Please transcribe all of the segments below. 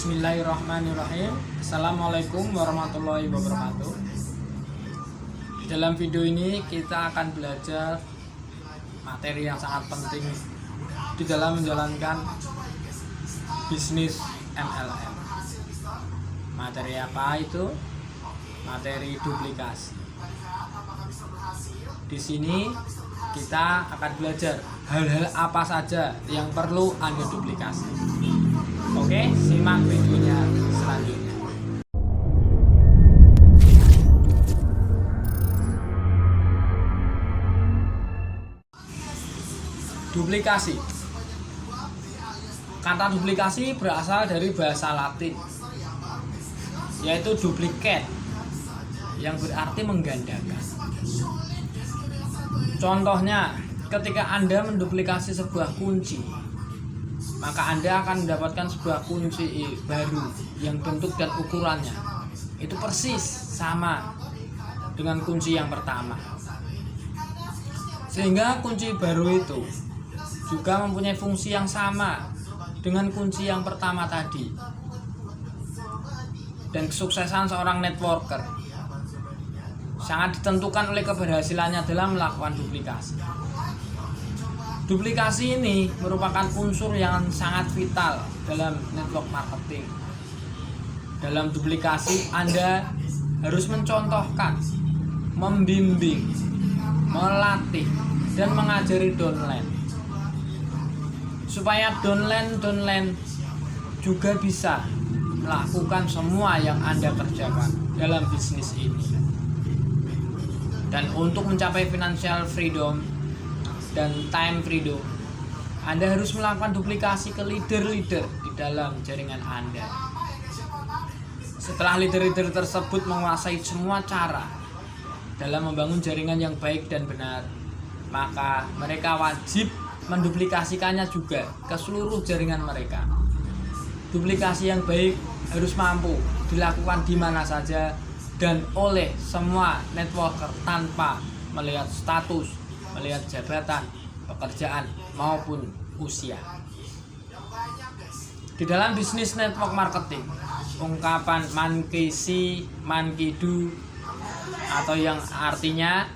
Bismillahirrahmanirrahim. Assalamualaikum warahmatullahi wabarakatuh. Dalam video ini kita akan belajar materi yang sangat penting di dalam menjalankan bisnis MLM. Materi apa itu? Materi duplikasi. Di sini kita akan belajar hal-hal apa saja yang perlu Anda duplikasi. Oke, simak videonya selanjutnya. Duplikasi. Kata duplikasi berasal dari bahasa Latin, yaitu duplikat, yang berarti menggandakan. Contohnya, ketika Anda menduplikasi sebuah kunci, maka Anda akan mendapatkan sebuah kunci baru yang bentuk dan ukurannya itu persis sama dengan kunci yang pertama. Sehingga kunci baru itu juga mempunyai fungsi yang sama dengan kunci yang pertama tadi. Dan kesuksesan seorang networker sangat ditentukan oleh keberhasilannya dalam melakukan duplikasi. Duplikasi ini merupakan unsur yang sangat vital dalam network marketing. Dalam duplikasi, Anda harus mencontohkan, membimbing, melatih, dan mengajari downline, supaya downline juga bisa melakukan semua yang Anda kerjakan dalam bisnis ini. Dan untuk mencapai financial freedom dan time freedom, Anda harus melakukan duplikasi ke leader-leader di dalam jaringan Anda. Setelah leader-leader tersebut menguasai semua cara dalam membangun jaringan yang baik dan benar, maka mereka wajib menduplikasikannya juga ke seluruh jaringan mereka. Duplikasi yang baik harus mampu dilakukan di mana saja dan oleh semua networker tanpa melihat status, melihat jabatan, pekerjaan, maupun usia. Di dalam bisnis network marketing, ungkapan mankisi, mankidu, atau yang artinya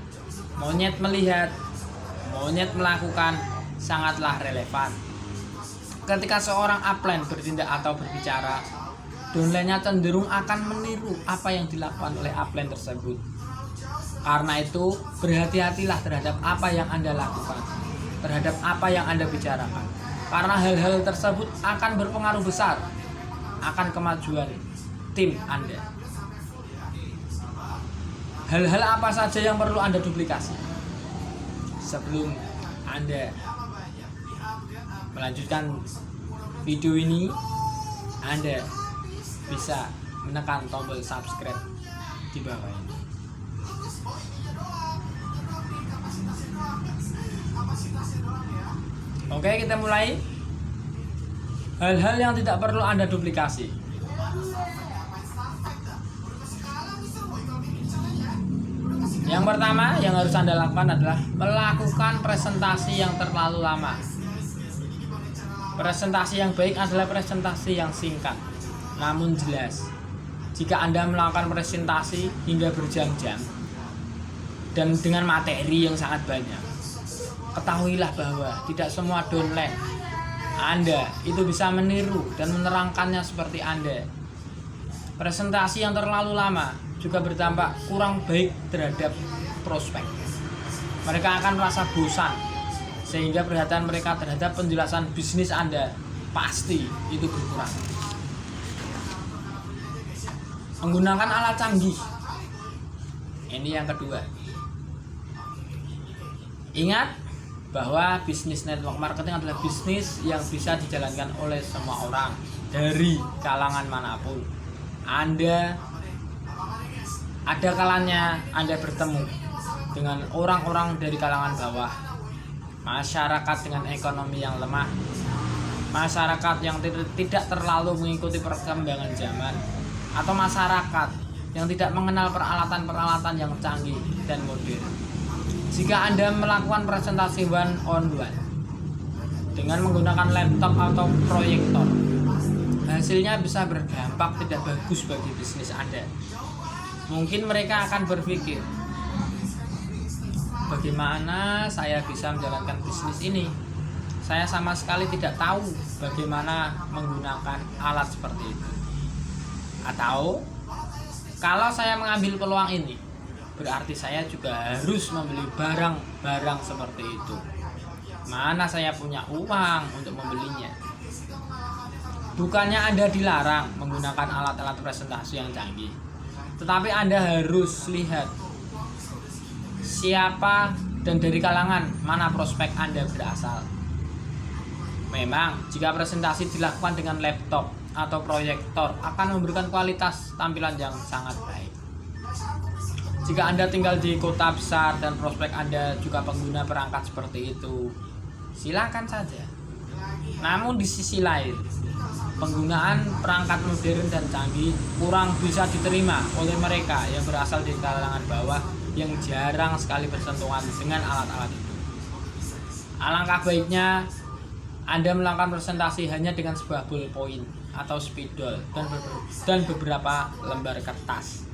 monyet melihat, monyet melakukan, sangatlah relevan. Ketika seorang upline bertindak atau berbicara, downline-nya cenderung akan meniru apa yang dilakukan oleh upline tersebut. Karena itu, berhati-hatilah terhadap apa yang Anda lakukan, terhadap apa yang Anda bicarakan. Karena hal-hal tersebut akan berpengaruh besar akan kemajuan tim Anda. Hal-hal apa saja yang perlu Anda duplikasi? Sebelum Anda melanjutkan video ini, Anda bisa menekan tombol subscribe di bawah ini. Oke, kita mulai. Hal-hal yang tidak perlu Anda duplikasi. Yang pertama yang harus Anda lakukan adalah melakukan presentasi yang terlalu lama. Presentasi yang baik adalah presentasi yang singkat namun jelas. Jika Anda melakukan presentasi hingga berjam-jam dan dengan materi yang sangat banyak, ketahuilah bahwa tidak semua downline Anda itu bisa meniru dan menerangkannya seperti Anda. Presentasi yang terlalu lama juga berdampak kurang baik terhadap prospek. Mereka akan merasa bosan, sehingga perhatian mereka terhadap penjelasan bisnis Anda pasti itu berkurang. Menggunakan alat canggih. Ini yang kedua. Ingat bahwa bisnis network marketing adalah bisnis yang bisa dijalankan oleh semua orang dari kalangan manapun. Anda ada kalanya Anda bertemu dengan orang-orang dari kalangan bawah, masyarakat dengan ekonomi yang lemah, masyarakat yang tidak terlalu mengikuti perkembangan zaman, atau masyarakat yang tidak mengenal peralatan-peralatan yang canggih dan modern. Jika Anda melakukan presentasi one on one dengan menggunakan laptop atau proyektor, hasilnya bisa berdampak tidak bagus bagi bisnis Anda. Mungkin mereka akan berpikir, bagaimana saya bisa menjalankan bisnis ini? Saya sama sekali tidak tahu bagaimana menggunakan alat seperti itu. Atau kalau saya mengambil peluang ini, berarti saya juga harus membeli barang-barang seperti itu. Mana saya punya uang untuk membelinya? Bukannya Anda dilarang menggunakan alat-alat presentasi yang canggih, tetapi Anda harus lihat siapa dan dari kalangan mana prospek Anda berasal. Memang jika presentasi dilakukan dengan laptop atau proyektor akan memberikan kualitas tampilan yang sangat baik. Jika Anda tinggal di kota besar dan prospek Anda juga pengguna perangkat seperti itu, silakan saja. Namun di sisi lain, penggunaan perangkat modern dan canggih kurang bisa diterima oleh mereka yang berasal dari kalangan bawah yang jarang sekali bersentuhan dengan alat-alat itu. Alangkah baiknya Anda melakukan presentasi hanya dengan sebuah ballpoint atau spidol dan beberapa lembar kertas.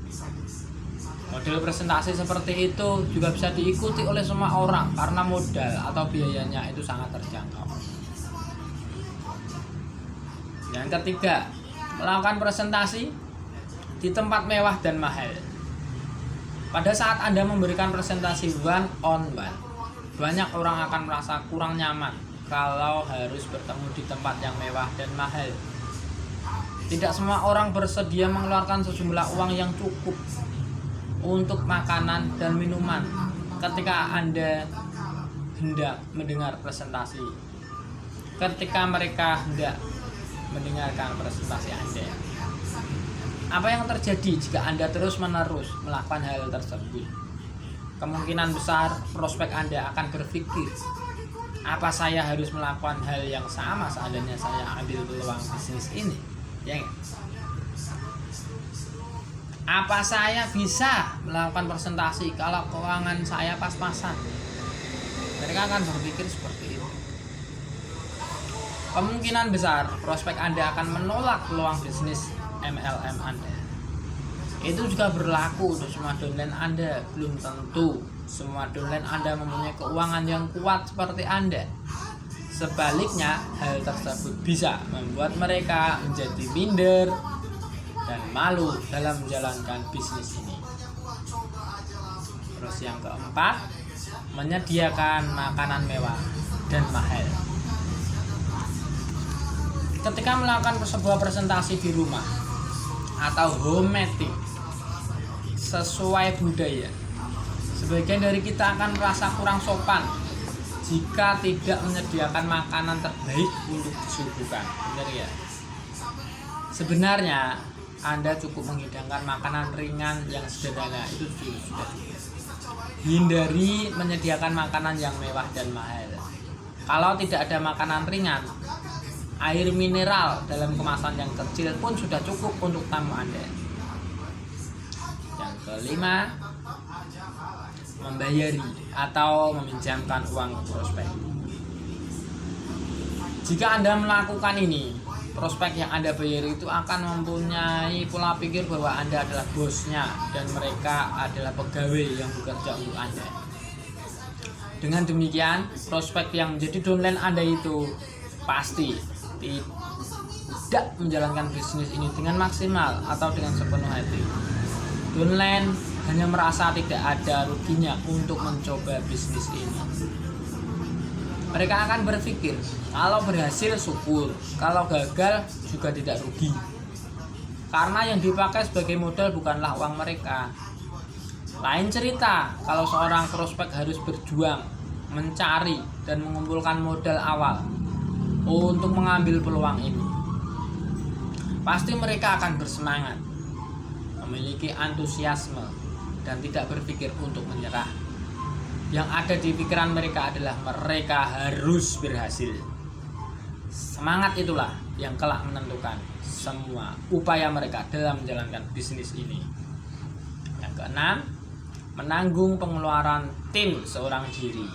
Model presentasi seperti itu juga bisa diikuti oleh semua orang karena modal atau biayanya itu sangat terjangkau. Yang ketiga, melakukan presentasi di tempat mewah dan mahal. Pada saat Anda memberikan presentasi one on one, banyak orang akan merasa kurang nyaman kalau harus bertemu di tempat yang mewah dan mahal. Tidak semua orang bersedia mengeluarkan sejumlah uang yang cukup untuk makanan dan minuman ketika Anda hendak mendengar presentasi. Ketika mereka hendak mendengarkan presentasi Anda, apa yang terjadi jika Anda terus-menerus melakukan hal tersebut? Kemungkinan besar prospek Anda akan berpikir, apa saya harus melakukan hal yang sama seandainya saya ambil peluang bisnis ini? Ya, apa saya bisa melakukan presentasi kalau keuangan saya pas-pasan? Mereka akan berpikir seperti itu. Kemungkinan besar prospek Anda akan menolak peluang bisnis MLM Anda. Itu juga berlaku untuk semua downline Anda. Belum tentu semua downline Anda mempunyai keuangan yang kuat seperti Anda. Sebaliknya, hal tersebut bisa membuat mereka menjadi minder dan malu dalam menjalankan bisnis ini. Terus yang keempat, menyediakan makanan mewah dan mahal. Ketika melakukan sebuah presentasi di rumah atau home meeting sesuai budaya, sebagian dari kita akan merasa kurang sopan jika tidak menyediakan makanan terbaik untuk disuguhkan. Benar ya? Sebenarnya Anda cukup menghidangkan makanan ringan yang sederhana, itu sudah cukup. Hindari menyediakan makanan yang mewah dan mahal. Kalau tidak ada makanan ringan, air mineral dalam kemasan yang kecil pun sudah cukup untuk tamu Anda. Yang kelima, membayari atau meminjamkan uang ke prospek. Jika Anda melakukan ini, prospek yang Anda bayari itu akan mempunyai pola pikir bahwa Anda adalah bosnya dan mereka adalah pegawai yang bekerja untuk Anda. Dengan demikian, prospek yang menjadi downline Anda itu pasti tidak menjalankan bisnis ini dengan maksimal atau dengan sepenuh hati. Downline hanya merasa tidak ada ruginya untuk mencoba bisnis ini. Mereka akan berpikir, kalau berhasil syukur, kalau gagal juga tidak rugi. Karena yang dipakai sebagai modal bukanlah uang mereka. Lain cerita kalau seorang prospek harus berjuang, mencari dan mengumpulkan modal awal untuk mengambil peluang ini. Pasti mereka akan bersemangat, memiliki antusiasme, dan tidak berpikir untuk menyerah. Yang ada di pikiran mereka adalah mereka harus berhasil. Semangat itulah yang kelak menentukan semua upaya mereka dalam menjalankan bisnis ini. Yang keenam, menanggung pengeluaran tim seorang diri.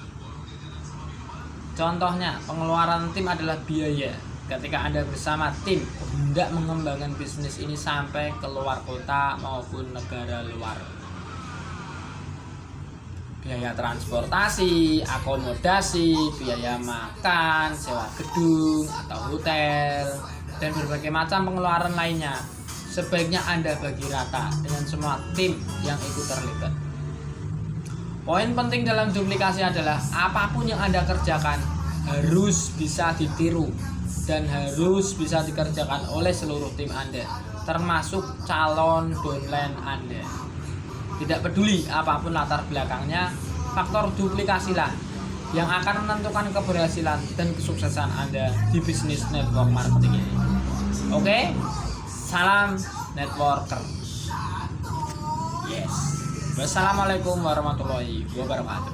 Contohnya, pengeluaran tim adalah biaya ketika Anda bersama tim hendak mengembangkan bisnis ini sampai ke luar kota maupun negara luar. Biaya transportasi, akomodasi, biaya makan, sewa gedung atau hotel, dan berbagai macam pengeluaran lainnya sebaiknya Anda bagi rata dengan semua tim yang ikut terlibat. Poin penting dalam duplikasi adalah apapun yang Anda kerjakan harus bisa ditiru dan harus bisa dikerjakan oleh seluruh tim Anda, termasuk calon downline Anda. Tidak peduli apapun latar belakangnya, faktor duplikasilah yang akan menentukan keberhasilan dan kesuksesan Anda di bisnis network marketing ini. Oke, salam networker. Yes. Wassalamualaikum warahmatullahi wabarakatuh.